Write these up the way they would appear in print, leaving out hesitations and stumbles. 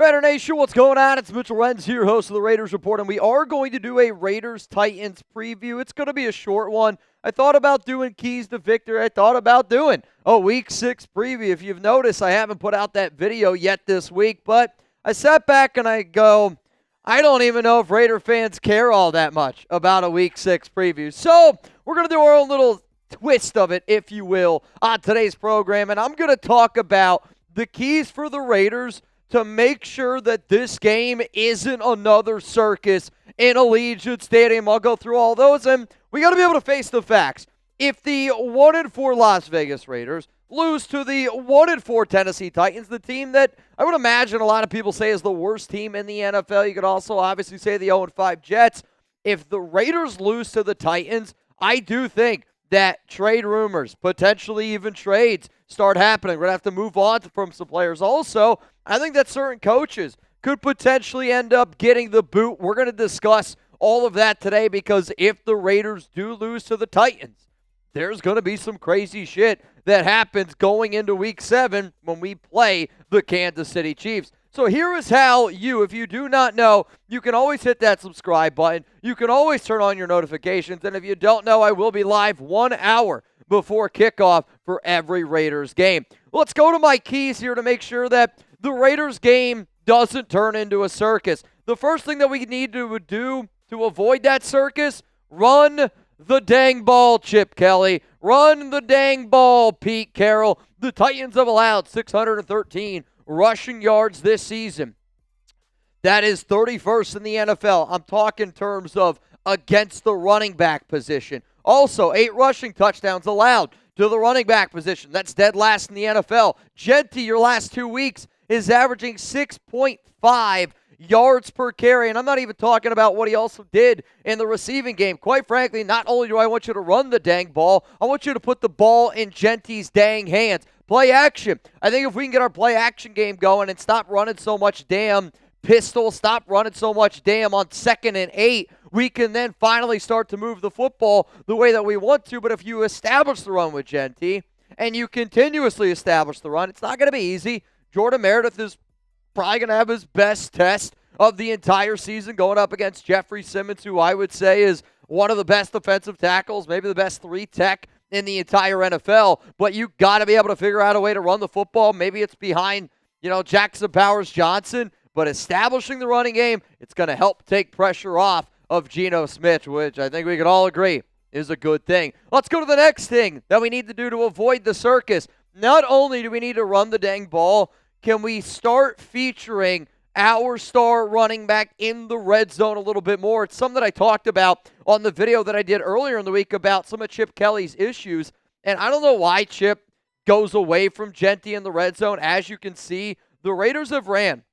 Raider Nation, what's going on? It's Mitchell Renz here, host of the Raiders Report, and we are going to do a Raiders-Titans preview. It's going to be a short one. I thought about doing keys to victory. I thought about doing a Week 6 preview. If you've noticed, I haven't put out that video yet this week, but I sat back and I go, I don't even know if Raider fans care all that much about a Week 6 preview. So we're going to do our own little twist of it, if you will, on today's program, and I'm going to talk about the keys for the Raiders to make sure that this game isn't another circus in Allegiant Stadium. I'll go through all those, and we got to be able to face the facts. If the 1-4 Las Vegas Raiders lose to the 1-4 Tennessee Titans, the team that I would imagine a lot of people say is the worst team in the NFL, you could also obviously say the 0-5 Jets. If the Raiders lose to the Titans, I do think that trade rumors, potentially even trades, start happening. We're going to have to move on from some players. Also, I think that certain coaches could potentially end up getting the boot. We're going to discuss all of that today because if the Raiders do lose to the Titans, there's going to be some crazy shit that happens going into Week 7 when we play the Kansas City Chiefs. So here is how if you do not know, you can always hit that subscribe button. You can always turn on your notifications. And if you don't know, I will be live 1 hour before kickoff for every Raiders game. Let's go to my keys here to make sure that the Raiders game doesn't turn into a circus. The first thing that we need to do to avoid that circus, run the dang ball, Chip Kelly. Run the dang ball, Pete Carroll. The Titans have allowed 613 rushing yards this season. That is 31st in the NFL. I'm talking in terms of against the running back position. Also, 8 rushing touchdowns allowed to the running back position. That's dead last in the NFL. Jeanty, your last 2 weeks, is averaging 6.5 yards per carry. And I'm not even talking about what he also did in the receiving game. Quite frankly, not only do I want you to run the dang ball, I want you to put the ball in Jeanty's dang hands. Play action. I think if we can get our play action game going and stop running so much damn pistol, stop running so much damn on 2nd and 8, we can then finally start to move the football the way that we want to. But if you establish the run with Jeanty and you continuously establish the run, it's not going to be easy. Jordan Meredith is probably going to have his best test of the entire season going up against Jeffrey Simmons, who I would say is one of the best defensive tackles, maybe the best 3-tech in the entire NFL. But you got to be able to figure out a way to run the football. Maybe it's behind, Jackson Powers-Johnson, but establishing the running game, it's going to help take pressure off of Geno Smith, which I think we can all agree is a good thing. Let's go to the next thing that we need to do to avoid the circus. Not only do we need to run the dang ball, can we start featuring our star running back in the red zone a little bit more? It's something that I talked about on the video that I did earlier in the week about some of Chip Kelly's issues. And I don't know why Chip goes away from Jeanty in the red zone. As you can see, the Raiders have ran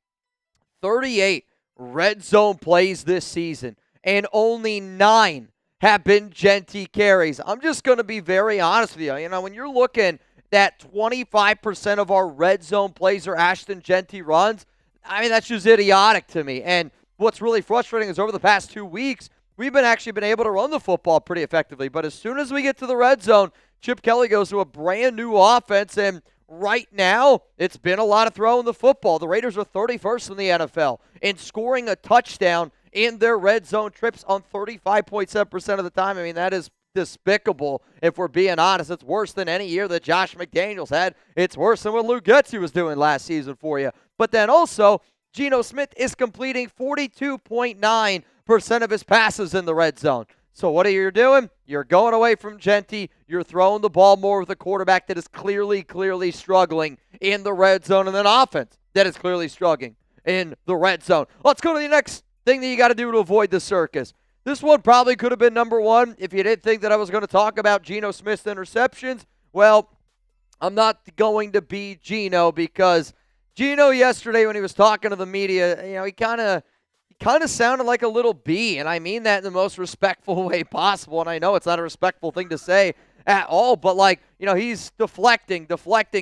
38 red zone plays this season, and only 9 have been Jeanty carries. I'm just going to be very honest with you. When you're looking at 25% of our red zone plays are Ashton Jeanty runs, that's just idiotic to me. And what's really frustrating is over the past 2 weeks, we've been able to run the football pretty effectively. But as soon as we get to the red zone, Chip Kelly goes to a brand new offense. And right now, it's been a lot of throwing the football. The Raiders are 31st in the NFL in scoring a touchdown in their red zone trips on 35.7% of the time. That is despicable, if we're being honest. It's worse than any year that Josh McDaniels had. It's worse than what Luke Getsy was doing last season for you. But then also, Geno Smith is completing 42.9% of his passes in the red zone. So what are you doing? You're going away from Jeanty. You're throwing the ball more with a quarterback that is clearly struggling in the red zone, and an offense that is clearly struggling in the red zone. Let's go to the next thing that you got to do to avoid the circus. This one probably could have been number 1 if you didn't think that I was going to talk about Geno Smith's interceptions. Well, I'm not going to be Geno, because Geno yesterday when he was talking to the media, he kind of sounded like a little bee, and I mean that in the most respectful way possible. And I know it's not a respectful thing to say at all, but he's deflecting,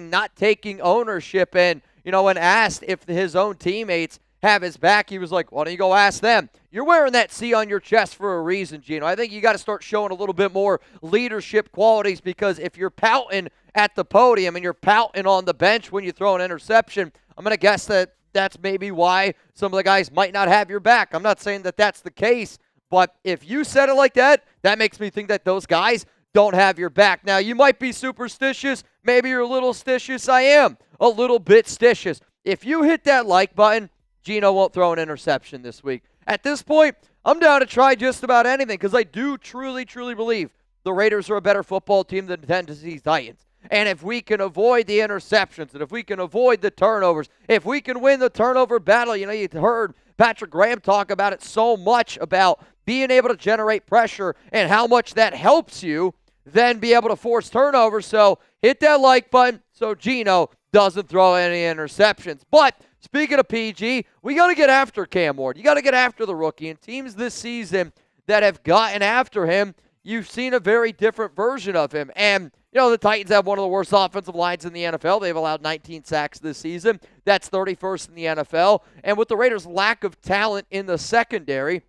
not taking ownership. And when asked if his own teammates have his back, he was like, why don't you go ask them? You're wearing that C on your chest for a reason, Geno. I think you got to start showing a little bit more leadership qualities, because if you're pouting at the podium and you're pouting on the bench when you throw an interception, I'm going to guess that that's maybe why some of the guys might not have your back. I'm not saying that that's the case, but if you said it like that, that makes me think that those guys don't have your back. Now, you might be superstitious. Maybe you're a little stitious. I am a little bit stitious. If you hit that like button, Geno won't throw an interception this week. At this point, I'm down to try just about anything because I do truly, truly believe the Raiders are a better football team than the Tennessee Titans. And if we can avoid the interceptions, and if we can avoid the turnovers, if we can win the turnover battle, you heard Patrick Graham talk about it so much about being able to generate pressure and how much that helps you then be able to force turnovers. So hit that like button so Geno doesn't throw any interceptions. But speaking of PG, we got to get after Cam Ward. You got to get after the rookie. And teams this season that have gotten after him, you've seen a very different version of him. And, the Titans have one of the worst offensive lines in the NFL. They've allowed 19 sacks this season. That's 31st in the NFL. And with the Raiders' lack of talent in the secondary,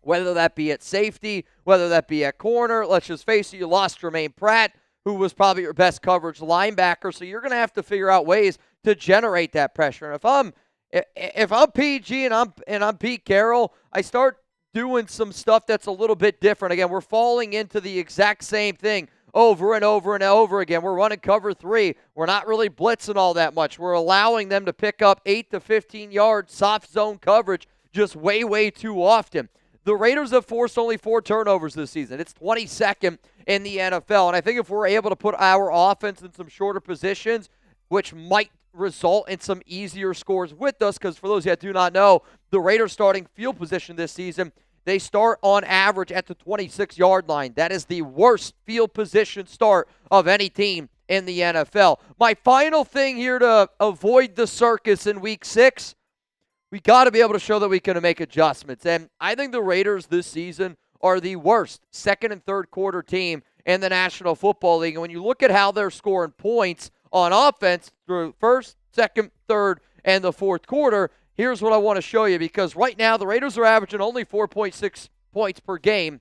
whether that be at safety, whether that be at corner, let's just face it, you lost Jermaine Pratt, who was probably your best coverage linebacker. So you're going to have to figure out ways to generate that pressure. And if I'm PG and I'm Pete Carroll, I start doing some stuff that's a little bit different. Again, we're falling into the exact same thing over and over and over again. We're running cover 3. We're not really blitzing all that much. We're allowing them to pick up 8 to 15 yards soft zone coverage just way, way too often. The Raiders have forced only 4 turnovers this season. It's 22nd in the NFL. And I think if we're able to put our offense in some shorter positions, which might result in some easier scores with us, because for those that do not know, the Raiders starting field position this season, they start on average at the 26-yard line. That is the worst field position start of any team in the NFL. My final thing here to avoid the circus in Week 6, we got to be able to show that we can make adjustments. And I think the Raiders this season are the worst second and third quarter team in the National Football League. And when you look at how they're scoring points on offense through first, second, third, and the fourth quarter, here's what I want to show you, because right now the Raiders are averaging only 4.6 points per game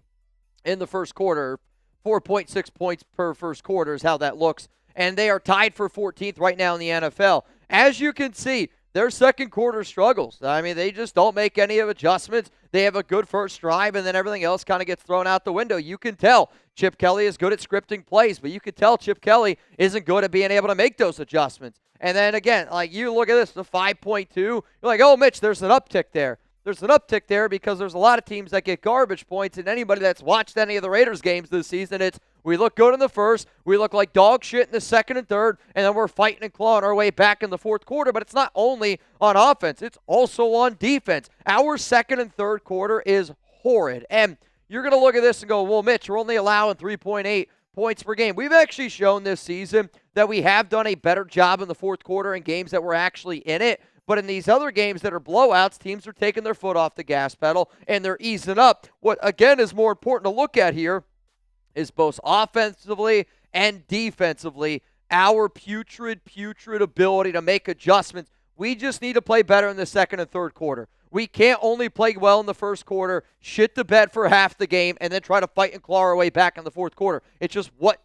in the first quarter. 4.6 points per first quarter is how that looks. And they are tied for 14th right now in the NFL. As you can see, their second quarter struggles. I mean, they just don't make any of adjustments. They have a good first drive, and then everything else kind of gets thrown out the window. You can tell Chip Kelly is good at scripting plays, but you can tell Chip Kelly isn't good at being able to make those adjustments. And then again, like you look at this, the 5.2, you're like, oh, Mitch, there's an uptick there. There's an uptick there because there's a lot of teams that get garbage points, and anybody that's watched any of the Raiders games this season, it's we look good in the first, we look like dog shit in the second and third, and then we're fighting and clawing our way back in the fourth quarter. But it's not only on offense, it's also on defense. Our second and third quarter is horrid. And you're going to look at this and go, well, Mitch, we're only allowing 3.8 points per game. We've actually shown this season that we have done a better job in the fourth quarter in games that we're actually in it. But in these other games that are blowouts, teams are taking their foot off the gas pedal and they're easing up. What, again, is more important to look at here is both offensively and defensively, our putrid ability to make adjustments. We just need to play better in the second and third quarter. We can't only play well in the first quarter, shit the bed for half the game, and then try to fight and claw our way back in the fourth quarter. It's just what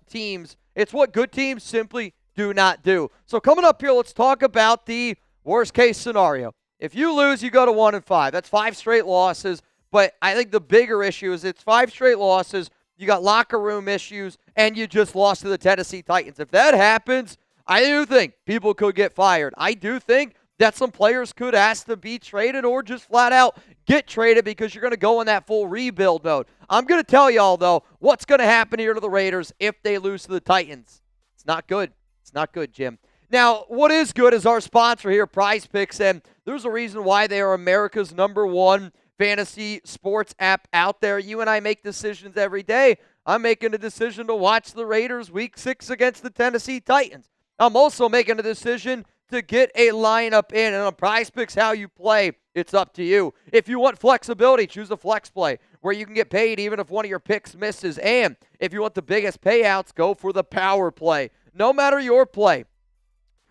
good teams simply do not do. So coming up here, let's talk about the worst case scenario. If you lose, you go to 1-5. That's 5 straight losses. But I think the bigger issue is it's 5 straight losses. You got locker room issues, and you just lost to the Tennessee Titans. If that happens, I do think people could get fired. I do think that some players could ask to be traded or just flat out get traded because you're going to go in that full rebuild mode. I'm going to tell y'all, though, what's going to happen here to the Raiders if they lose to the Titans. It's not good. It's not good, Jim. Now, what is good is our sponsor here, PrizePicks, and there's a reason why they are America's #1 fantasy sports app out there. You and I make decisions every day. I'm making a decision to watch the Raiders Week 6 against the Tennessee Titans. I'm also making a decision to get a lineup in, and on PrizePicks, how you play, it's up to you. If you want flexibility, choose a flex play where you can get paid even if one of your picks misses. And if you want the biggest payouts, go for the power play. No matter your play,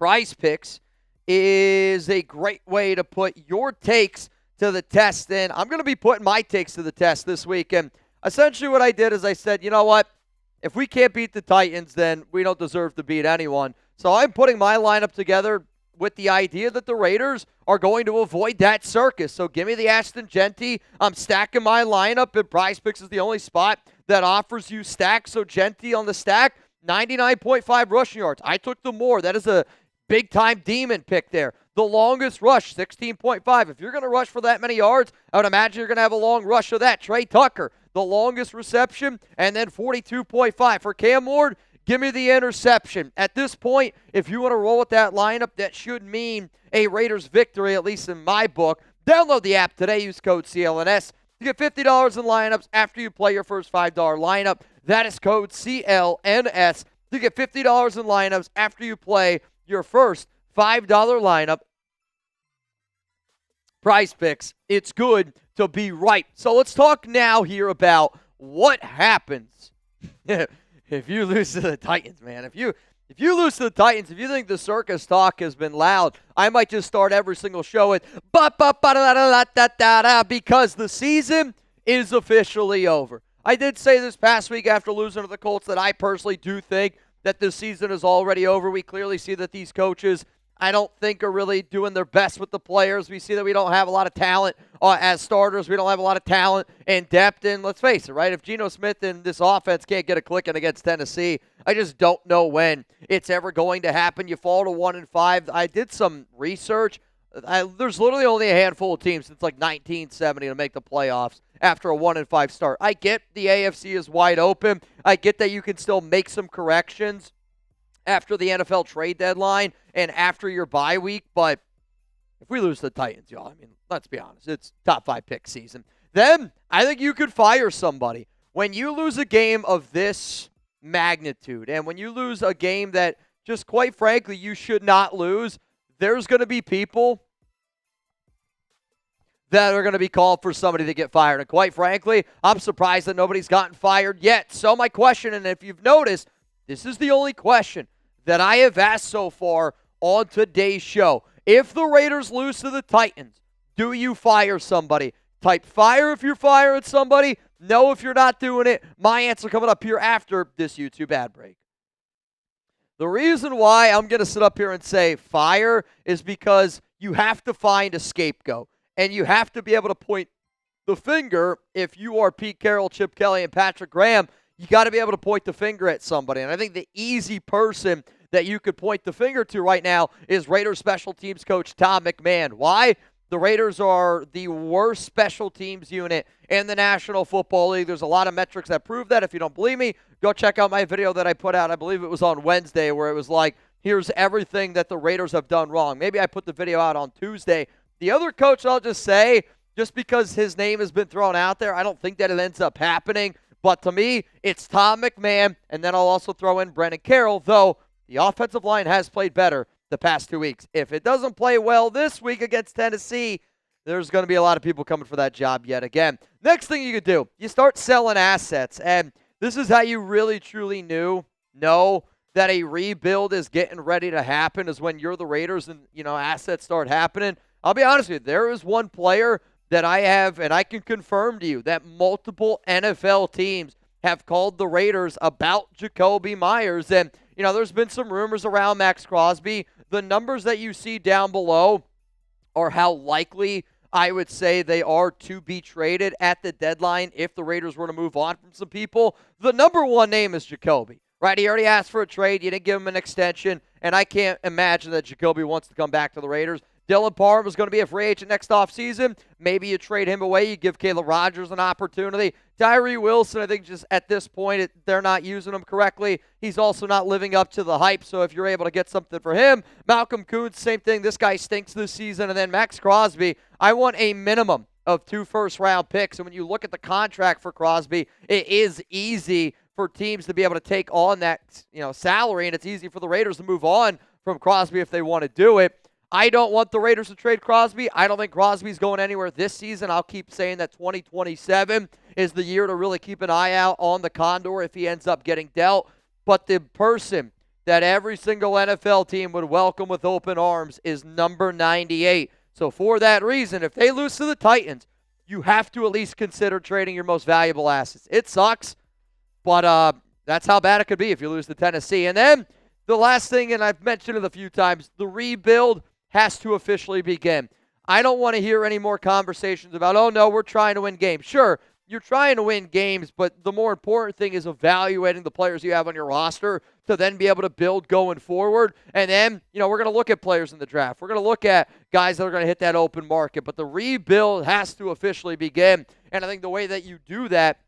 PrizePicks is a great way to put your takes to the test. And I'm going to be putting my takes to the test this week. And essentially what I did is I said, you know what? If we can't beat the Titans, then we don't deserve to beat anyone. So I'm putting my lineup together with the idea that the Raiders are going to avoid that circus. So give me the Redzone Jeanty. I'm stacking my lineup, and PrizePicks is the only spot that offers you stacks. So Jeanty on the stack, 99.5 rushing yards. I took the more. That is a big-time demon pick there. The longest rush, 16.5. If you're going to rush for that many yards, I would imagine you're going to have a long rush of that. Trey Tucker, the longest reception, and then 42.5. For Cam Ward, give me the interception. At this point, if you want to roll with that lineup, that should mean a Raiders victory, at least in my book. Download the app today. Use code CLNS. You get $50 in lineups after you play your first $5 lineup. That is code CLNS. You get $50 in lineups after you play your first $5 lineup. PrizePicks, it's good to be right. So let's talk now here about what happens if you lose to the Titans, man. If you lose to the Titans, if you think the circus talk has been loud, I might just start every single show with because the season is officially over. I did say this past week after losing to the Colts that I personally do think that this season is already over. We clearly see that these coaches, I don't think, are really doing their best with the players. We see that we don't have a lot of talent as starters. We don't have a lot of talent and depth. And let's face it, right? If Geno Smith and this offense can't get a clicking against Tennessee, I just don't know when it's ever going to happen. You fall to 1-5. I did some research. There's literally only a handful of teams since like 1970 to make the playoffs after a 1-5 start. I get the AFC is wide open. I get that you can still make some corrections after the NFL trade deadline and after your bye week, but if we lose to the Titans, y'all, I mean, let's be honest, it's top 5 pick season. Then I think you could fire somebody. When you lose a game of this magnitude, and when you lose a game that just quite frankly you should not lose, there's going to be people that are going to be called for somebody to get fired. And quite frankly, I'm surprised that nobody's gotten fired yet. So my question, and if you've noticed, this is the only question that I have asked so far on today's show. If the Raiders lose to the Titans, do you fire somebody? Type fire if you're firing somebody. No if you're not doing it. My answer coming up here after this YouTube ad break. The reason why I'm going to sit up here and say fire is because you have to find a scapegoat. And you have to be able to point the finger. If you are Pete Carroll, Chip Kelly, and Patrick Graham, you got to be able to point the finger at somebody. And I think the easy person that you could point the finger to right now is Raiders special teams coach Tom McMahon. Why? The Raiders are the worst special teams unit in the National Football League. There's a lot of metrics that prove that. If you don't believe me, go check out my video that I put out. I believe it was on Wednesday, where it was like, here's everything that the Raiders have done wrong. Maybe I put the video out on Tuesday. The other coach, I'll just say, just because his name has been thrown out there, I don't think that it ends up happening. But to me, it's Tom McMahon, and then I'll also throw in Brendan Carroll, though the offensive line has played better the past 2 weeks. If it doesn't play well this week against Tennessee, there's going to be a lot of people coming for that job yet again. Next thing you could do, you start selling assets, and this is how you really, truly know that a rebuild is getting ready to happen, is when you're the Raiders and, assets start happening. I'll be honest with you, there is one player that I have, and I can confirm to you that multiple NFL teams have called the Raiders about Jacoby Myers. And, there's been some rumors around Max Crosby. The numbers that you see down below are how likely I would say they are to be traded at the deadline if the Raiders were to move on from some people. The number one name is Jacoby, right? He already asked for a trade. You didn't give him an extension, and I can't imagine that Jacoby wants to come back to the Raiders. Dylan Parham is going to be a free agent next offseason. Maybe you trade him away. You give Caleb Rogers an opportunity. Tyree Wilson, I think just at this point, they're not using him correctly. He's also not living up to the hype, so if you're able to get something for him. Malcolm Kuntz, same thing. This guy stinks this season. And then Max Crosby, I want a minimum of 2 first-round picks. And when you look at the contract for Crosby, it is easy for teams to be able to take on that salary, and it's easy for the Raiders to move on from Crosby if they want to do it. I don't want the Raiders to trade Crosby. I don't think Crosby's going anywhere this season. I'll keep saying that 2027 is the year to really keep an eye out on the Condor if he ends up getting dealt. But the person that every single NFL team would welcome with open arms is number 98. So for that reason, if they lose to the Titans, you have to at least consider trading your most valuable assets. It sucks, but that's how bad it could be if you lose to Tennessee. And then the last thing, and I've mentioned it a few times, the rebuild has to officially begin. I don't want to hear any more conversations about, oh, no, we're trying to win games. Sure, you're trying to win games, but the more important thing is evaluating the players you have on your roster to then be able to build going forward. And then, we're going to look at players in the draft. We're going to look at guys that are going to hit that open market. But the rebuild has to officially begin. And I think the way that you do that,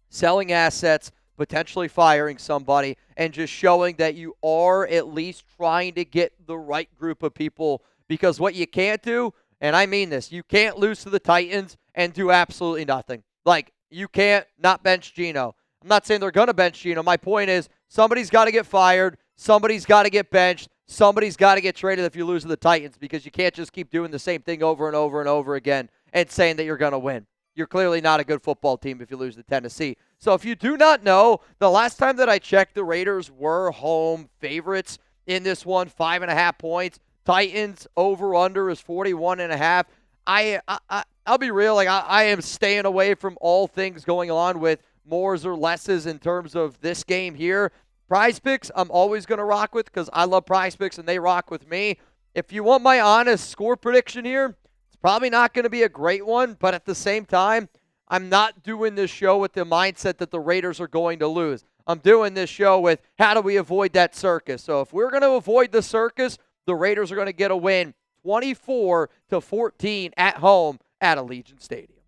selling assets, potentially firing somebody, and just showing that you are at least trying to get the right group of people. Because what you can't do, and I mean this, you can't lose to the Titans and do absolutely nothing. Like, you can't not bench Geno. I'm not saying they're going to bench Geno. My point is somebody's got to get fired. Somebody's got to get benched. Somebody's got to get traded if you lose to the Titans, because you can't just keep doing the same thing over and over and over again and saying that you're going to win. You're clearly not a good football team if you lose to Tennessee. So if you do not know, the last time that I checked, the Raiders were home favorites in this one, 5.5 points. Titans over-under is 41.5. I'll be real. I am staying away from all things going on with mores or lesses in terms of this game here. PrizePicks, I'm always going to rock with because I love PrizePicks and they rock with me. If you want my honest score prediction here, it's probably not going to be a great one, but at the same time, I'm not doing this show with the mindset that the Raiders are going to lose. I'm doing this show with how do we avoid that circus. So if we're going to avoid the circus, the Raiders are going to get a win 24-14 at home at Allegiant Stadium.